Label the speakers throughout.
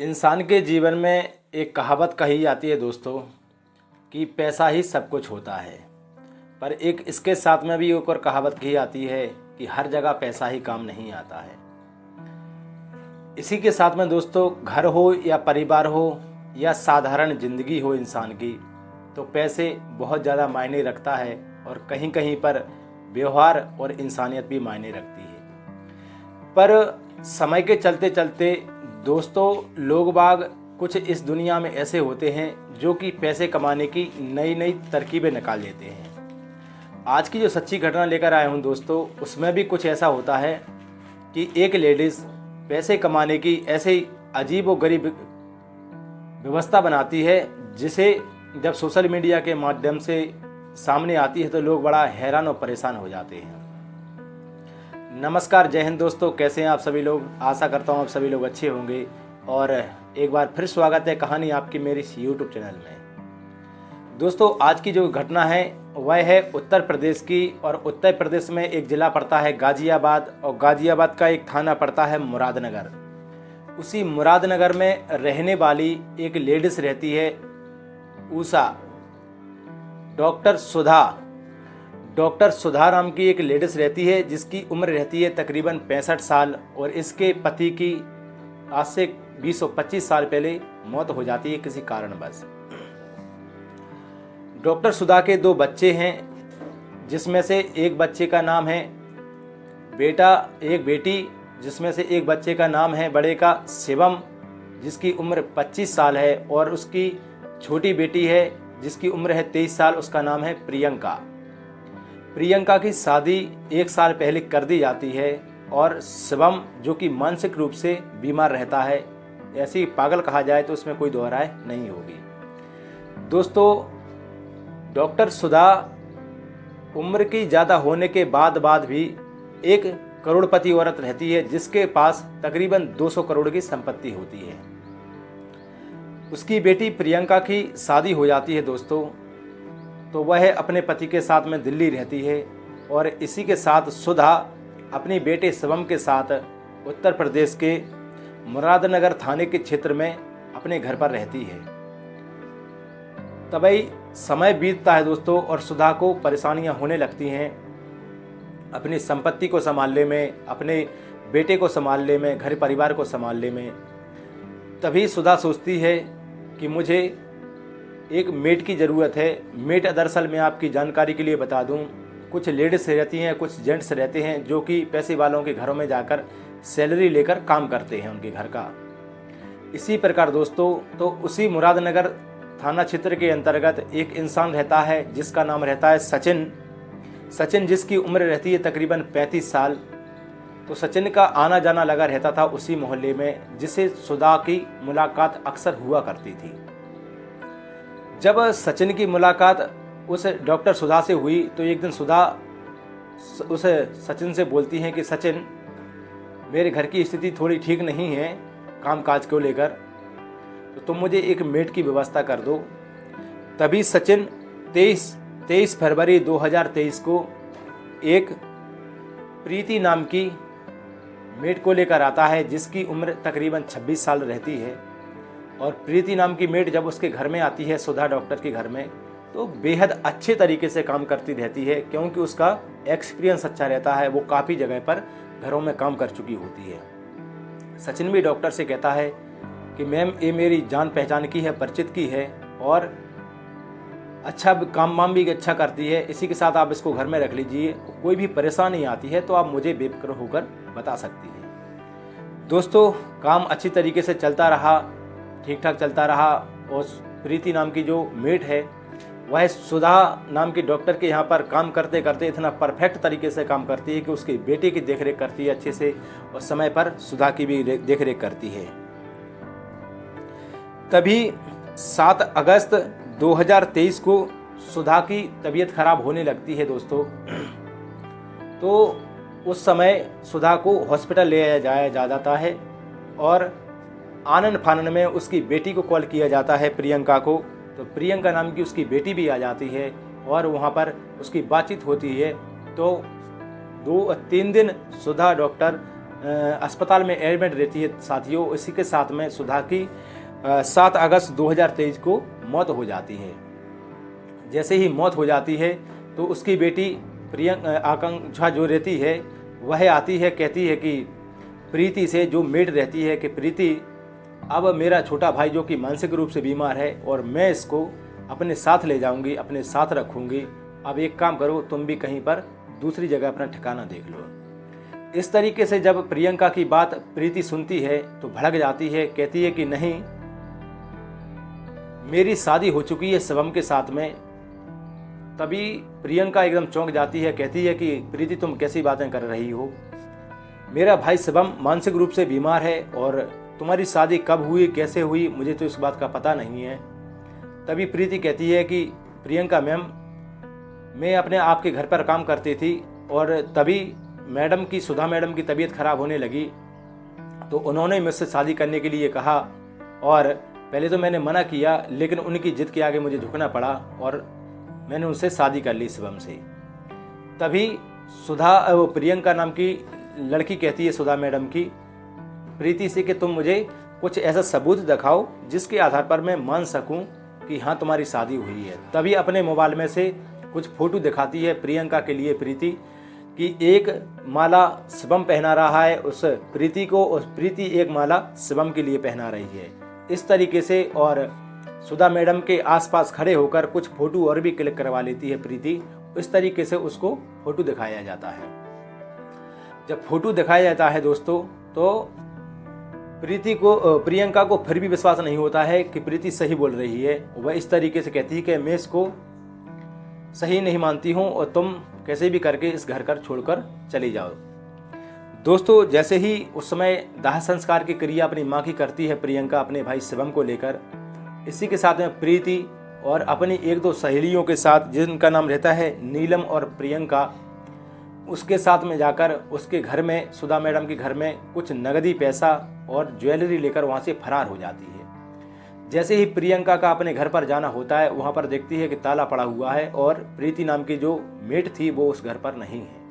Speaker 1: इंसान के जीवन में एक कहावत कही जाती है दोस्तों कि पैसा ही सब कुछ होता है। पर एक इसके साथ में भी एक और कहावत कही जाती है कि हर जगह पैसा ही काम नहीं आता है। इसी के साथ में दोस्तों, घर हो या परिवार हो या साधारण जिंदगी हो इंसान की, तो पैसे बहुत ज़्यादा मायने रखता है और कहीं कहीं पर व्यवहार और इंसानियत भी मायने रखती है। पर समय के चलते चलते दोस्तों, लोग बाग कुछ इस दुनिया में ऐसे होते हैं जो कि पैसे कमाने की नई नई तरकीबें निकाल लेते हैं। आज की जो सच्ची घटना लेकर आया हूँ दोस्तों, उसमें भी कुछ ऐसा होता है कि एक लेडीज़ पैसे कमाने की ऐसे ही अजीब व गरीब व्यवस्था बनाती है, जिसे जब सोशल मीडिया के माध्यम से सामने आती है तो लोग बड़ा हैरान और परेशान हो जाते हैं। नमस्कार, जय हिंद दोस्तों, कैसे हैं आप सभी लोग। आशा करता हूं आप सभी लोग अच्छे होंगे और एक बार फिर स्वागत है कहानी आपकी मेरी इस यूट्यूब चैनल में। दोस्तों, आज की जो घटना है वह है उत्तर प्रदेश की, और उत्तर प्रदेश में एक ज़िला पड़ता है गाज़ियाबाद और गाज़ियाबाद का एक थाना पड़ता है मुरादनगर। उसी मुरादनगर में रहने वाली एक लेडीज़ रहती है उषा। डॉक्टर सुधा नाम की एक लेडीज़ रहती है जिसकी उम्र रहती है तकरीबन 65 साल, और इसके पति की आज से 20-25 साल पहले मौत हो जाती है किसी कारणवश। डॉक्टर सुधा के 2 बच्चे हैं, जिसमें से एक बच्चे का नाम है बेटा, एक बेटी, जिसमें से एक बच्चे का नाम है बड़े का शिवम, जिसकी उम्र 25 साल है, और उसकी छोटी बेटी है जिसकी उम्र है 23 साल, उसका नाम है प्रियंका। प्रियंका की शादी 1 साल पहले कर दी जाती है, और शिवम जो कि मानसिक रूप से बीमार रहता है, ऐसी पागल कहा जाए तो इसमें कोई दो राय नहीं होगी। दोस्तों, डॉक्टर सुधा उम्र की ज़्यादा होने के बाद भी एक करोड़पति औरत रहती है, जिसके पास तकरीबन 200 करोड़ की संपत्ति होती है। उसकी बेटी प्रियंका की शादी हो जाती है दोस्तों, तो वह अपने पति के साथ में दिल्ली रहती है, और इसी के साथ सुधा अपनी बेटे शिवम के साथ उत्तर प्रदेश के मुरादनगर थाने के क्षेत्र में अपने घर पर रहती है। तभी समय बीतता है दोस्तों, और सुधा को परेशानियां होने लगती हैं अपनी संपत्ति को संभालने में, अपने बेटे को संभालने में, घर परिवार को संभालने में। तभी सुधा सोचती है कि मुझे एक मेड की ज़रूरत है। मेड दरअसल मैं आपकी जानकारी के लिए बता दूं, कुछ लेडीज़ रहती हैं, कुछ जेंट्स रहते हैं जो कि पैसे वालों के घरों में जाकर सैलरी लेकर काम करते हैं उनके घर का। इसी प्रकार दोस्तों, तो उसी मुरादनगर थाना क्षेत्र के अंतर्गत एक इंसान रहता है जिसका नाम रहता है सचिन, जिसकी उम्र रहती है तकरीबन 35 साल। तो सचिन का आना जाना लगा रहता था उसी मोहल्ले में, जिससे सुधा की मुलाकात अक्सर हुआ करती थी। जब सचिन की मुलाकात उस डॉक्टर सुधा से हुई तो एक दिन सुधा उस सचिन से बोलती हैं कि सचिन, मेरे घर की स्थिति थोड़ी ठीक नहीं है काम काज को लेकर, तो तुम मुझे एक मेड की व्यवस्था कर दो। तभी सचिन 23 फरवरी 2023 को एक प्रीति नाम की मेड को लेकर आता है, जिसकी उम्र तकरीबन 26 साल रहती है। और प्रीति नाम की मेड जब उसके घर में आती है, सुधा डॉक्टर के घर में, तो बेहद अच्छे तरीके से काम करती रहती है, क्योंकि उसका एक्सपीरियंस अच्छा रहता है। वो काफ़ी जगह पर घरों में काम कर चुकी होती है। सचिन भी डॉक्टर से कहता है कि मैम, ये मेरी जान पहचान की है, परिचित की है, और अच्छा काम वाम भी अच्छा करती है। इसी के साथ आप इसको घर में रख लीजिए, कोई भी परेशानी आती है तो आप मुझे बेफिक्र होकर बता सकती हैं। दोस्तों, काम अच्छी तरीके से चलता रहा, ठीक ठाक चलता रहा, और प्रीति नाम की जो मेड है वह सुधा नाम की डॉक्टर के यहाँ पर काम करते करते इतना परफेक्ट तरीके से काम करती है कि उसकी बेटे की देखरेख करती है अच्छे से, और समय पर सुधा की भी देखरेख करती है। तभी 7 अगस्त 2023 को सुधा की तबीयत खराब होने लगती है दोस्तों। तो उस समय सुधा को हॉस्पिटल ले जाया जाता है, और आनन फानन में उसकी बेटी को कॉल किया जाता है, प्रियंका को। तो प्रियंका नाम की उसकी बेटी भी आ जाती है, और वहाँ पर उसकी बातचीत होती है। तो 2-3 दिन सुधा डॉक्टर अस्पताल में एडमिट रहती है साथियों। इसी के साथ में सुधा की 7 अगस्त 2023 को मौत हो जाती है। जैसे ही मौत हो जाती है तो उसकी बेटी आकांक्षा जो रहती है वह आती है, कहती है कि प्रीति से, जो मेड रहती है, कि प्रीति अब मेरा छोटा भाई जो कि मानसिक रूप से बीमार है और मैं इसको अपने साथ ले जाऊंगी, अपने साथ रखूंगी। अब एक काम करो, तुम भी कहीं पर दूसरी जगह अपना ठिकाना देख लो। इस तरीके से जब प्रियंका की बात प्रीति सुनती है तो भड़क जाती है, कहती है कि नहीं, मेरी शादी हो चुकी है शिवम के साथ में। तभी प्रियंका एकदम चौंक जाती है, कहती है कि प्रीति तुम कैसी बातें कर रही हो, मेरा भाई शिवम मानसिक रूप से बीमार है और तुम्हारी शादी कब हुई, कैसे हुई, मुझे तो इस बात का पता नहीं है। तभी प्रीति कहती है कि प्रियंका मैम, मैं अपने आपके घर पर काम करती थी और तभी सुधा मैडम की तबीयत खराब होने लगी तो उन्होंने मुझसे शादी करने के लिए कहा और पहले तो मैंने मना किया, लेकिन उनकी जिद के आगे मुझे झुकना पड़ा और मैंने उनसे शादी कर ली शिवम से। तभी प्रियंका नाम की लड़की कहती है सुधा मैडम की प्रीति से कि तुम मुझे कुछ ऐसा सबूत दिखाओ जिसके आधार पर मैं मान सकूं कि हाँ तुम्हारी शादी हुई है। तभी अपने मोबाइल में से कुछ फोटो दिखाती है प्रियंका के लिए प्रीति कि एक माला शिवम पहना रहा है उस प्रीति को और प्रीति एक माला शिवम के लिए पहना रही है। इस तरीके से और सुधा मैडम के आसपास खड़े होकर कुछ फोटो और भी क्लिक करवा लेती है प्रीति। इस तरीके से उसको फोटो दिखाया जाता है। जब फोटो दिखाया जाता है दोस्तों तो प्रियंका को फिर भी विश्वास नहीं होता है कि प्रीति सही बोल रही है। वह इस तरीके से कहती है कि मैं इसको सही नहीं मानती हूँ और तुम कैसे भी करके इस घर कर छोड़कर चली जाओ। दोस्तों जैसे ही उस समय दाह संस्कार की क्रिया अपनी माँ की करती है प्रियंका अपने भाई शिवम को लेकर, इसी के साथ में प्रीति और अपनी 1-2 सहेलियों के साथ जिनका नाम रहता है नीलम और प्रियंका, उसके साथ में जाकर उसके घर में सुधा मैडम के घर में कुछ नगदी पैसा और ज्वेलरी लेकर वहाँ से फरार हो जाती है। जैसे ही प्रियंका का अपने घर पर जाना होता है वहाँ पर देखती है कि ताला पड़ा हुआ है और प्रीति नाम की जो मेट थी वो उस घर पर नहीं है।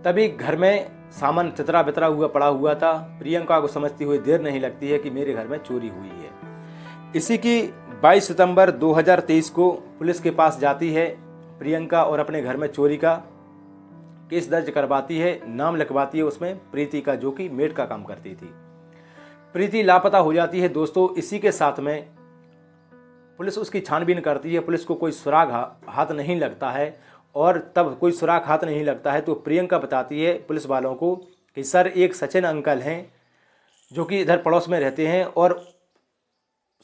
Speaker 1: तभी घर में सामान चितरा बितरा हुआ पड़ा हुआ था। प्रियंका को समझती हुई देर नहीं लगती है कि मेरे घर में चोरी हुई है। इसी की 22 सितंबर 2023 को पुलिस के पास जाती है प्रियंका और अपने घर में चोरी का केस दर्ज करवाती है, नाम लिखवाती है उसमें प्रीति का, जो कि मेड का काम करती थी। प्रीति लापता हो जाती है दोस्तों। इसी के साथ में पुलिस उसकी छानबीन करती है। पुलिस को कोई सुराग हाथ नहीं लगता है और तब कोई सुराग हाथ नहीं लगता है तो प्रियंका बताती है पुलिस वालों को कि सर एक सचिन अंकल हैं जो कि इधर पड़ोस में रहते हैं और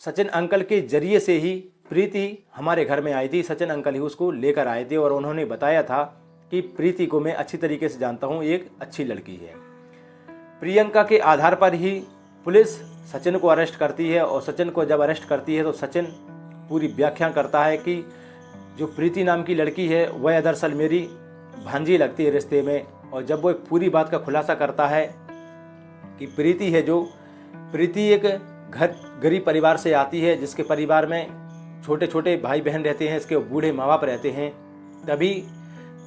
Speaker 1: सचिन अंकल के जरिए से ही प्रीति हमारे घर में आई थी। सचिन अंकल ही उसको लेकर आए थे और उन्होंने बताया था कि प्रीति को मैं अच्छी तरीके से जानता हूँ, एक अच्छी लड़की है। प्रियंका के आधार पर ही पुलिस सचिन को अरेस्ट करती है और सचिन को जब अरेस्ट करती है तो सचिन पूरी व्याख्या करता है कि जो प्रीति नाम की लड़की है वह दरअसल मेरी भांजी लगती है रिश्ते में। और जब वो पूरी बात का खुलासा करता है कि प्रीति है जो प्रीति एक गरीब परिवार से आती है जिसके परिवार में छोटे छोटे भाई बहन रहते हैं, इसके बूढ़े माँ बाप रहते हैं, तभी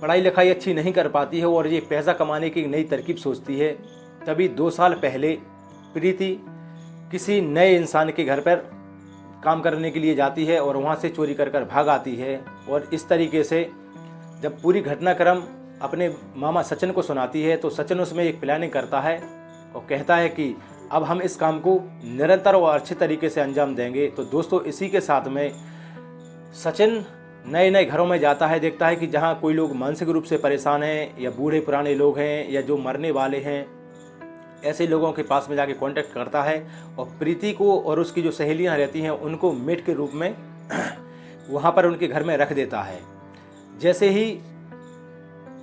Speaker 1: पढ़ाई लिखाई अच्छी नहीं कर पाती है और ये पैसा कमाने की नई तरकीब सोचती है। तभी 2 साल पहले प्रीति किसी नए इंसान के घर पर काम करने के लिए जाती है और वहाँ से चोरी कर कर भाग आती है। और इस तरीके से जब पूरी घटनाक्रम अपने मामा सचिन को सुनाती है तो सचिन उसमें एक प्लानिंग करता है और कहता है कि अब हम इस काम को निरंतर और अच्छे तरीके से अंजाम देंगे। तो दोस्तों इसी के साथ में सचिन नए नए घरों में जाता है, देखता है कि जहाँ कोई लोग मानसिक रूप से परेशान हैं या बूढ़े पुराने लोग हैं या जो मरने वाले हैं, ऐसे लोगों के पास में जाके कांटेक्ट करता है और प्रीति को और उसकी जो सहेलियां रहती हैं उनको मेट के रूप में वहाँ पर उनके घर में रख देता है। जैसे ही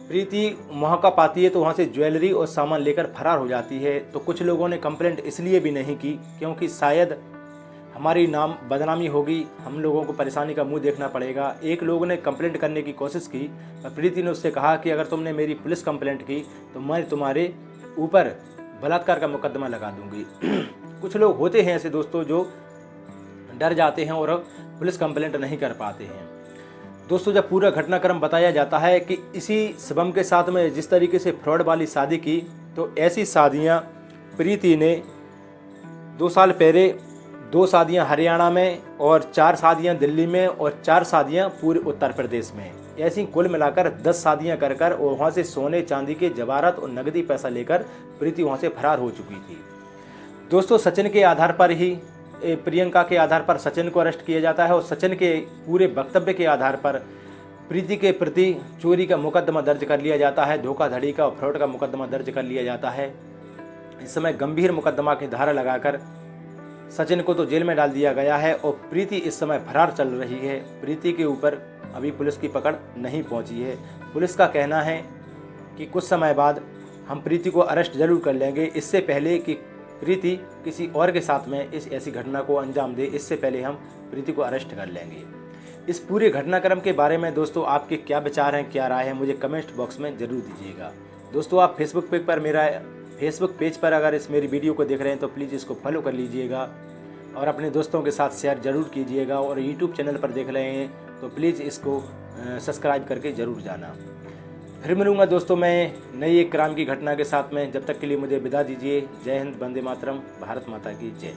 Speaker 1: प्रीति मौका पाती है तो वहाँ से ज्वेलरी और सामान लेकर फरार हो जाती है। तो कुछ लोगों ने कंप्लेंट इसलिए भी नहीं की क्योंकि शायद हमारी नाम बदनामी होगी, हम लोगों को परेशानी का मुंह देखना पड़ेगा। एक लोग ने कंप्लेंट करने की कोशिश की और प्रीति ने उससे कहा कि अगर तुमने मेरी पुलिस कंप्लेंट की तो मैं तुम्हारे ऊपर बलात्कार का मुकदमा लगा दूंगी। कुछ लोग होते हैं ऐसे दोस्तों जो डर जाते हैं और पुलिस कंप्लेंट नहीं कर पाते हैं। दोस्तों जब पूरा घटनाक्रम बताया जाता है कि इसी शिवम के साथ में जिस तरीके से फ्रॉड वाली शादी की, तो तो ऐसी शादियां प्रीति ने 2 साल पहले 2 शादियां हरियाणा में और 4 शादियां दिल्ली में और 4 शादियां पूरे उत्तर प्रदेश में, ऐसी कुल मिलाकर 10 शादियां कर कर और वहाँ से सोने चांदी के जवाहरात और नकदी पैसा लेकर प्रीति वहाँ से फरार हो चुकी थी। दोस्तों सचिन के आधार पर ही, प्रियंका के आधार पर सचिन को अरेस्ट किया जाता है और सचिन के पूरे वक्तव्य के आधार पर प्रीति के प्रति चोरी का मुकदमा दर्ज कर लिया जाता है, धोखाधड़ी का और फ्रॉड का मुकदमा दर्ज कर लिया जाता है। इस समय गंभीर मुकदमा की धारा लगाकर सचिन को तो जेल में डाल दिया गया है और प्रीति इस समय फरार चल रही है। प्रीति के ऊपर अभी पुलिस की पकड़ नहीं पहुंची है। पुलिस का कहना है कि कुछ समय बाद हम प्रीति को अरेस्ट जरूर कर लेंगे, इससे पहले कि प्रीति किसी और के साथ में इस ऐसी घटना को अंजाम दे, इससे पहले हम प्रीति को अरेस्ट कर लेंगे। इस पूरे घटनाक्रम के बारे में दोस्तों आपके क्या विचार हैं, क्या राय है, मुझे कमेंट बॉक्स में ज़रूर दीजिएगा। दोस्तों आप फेसबुक पेज पर अगर इस मेरी वीडियो को देख रहे हैं तो प्लीज़ इसको फॉलो कर लीजिएगा और अपने दोस्तों के साथ शेयर ज़रूर कीजिएगा। और यूट्यूब चैनल पर देख रहे हैं तो प्लीज़ इसको सब्सक्राइब करके ज़रूर जाना। फिर मिलूंगा दोस्तों मैं नई एक क्राइम की घटना के साथ में। जब तक के लिए मुझे विदा दीजिए। जय हिंद, वंदे मातरम, भारत माता की जय।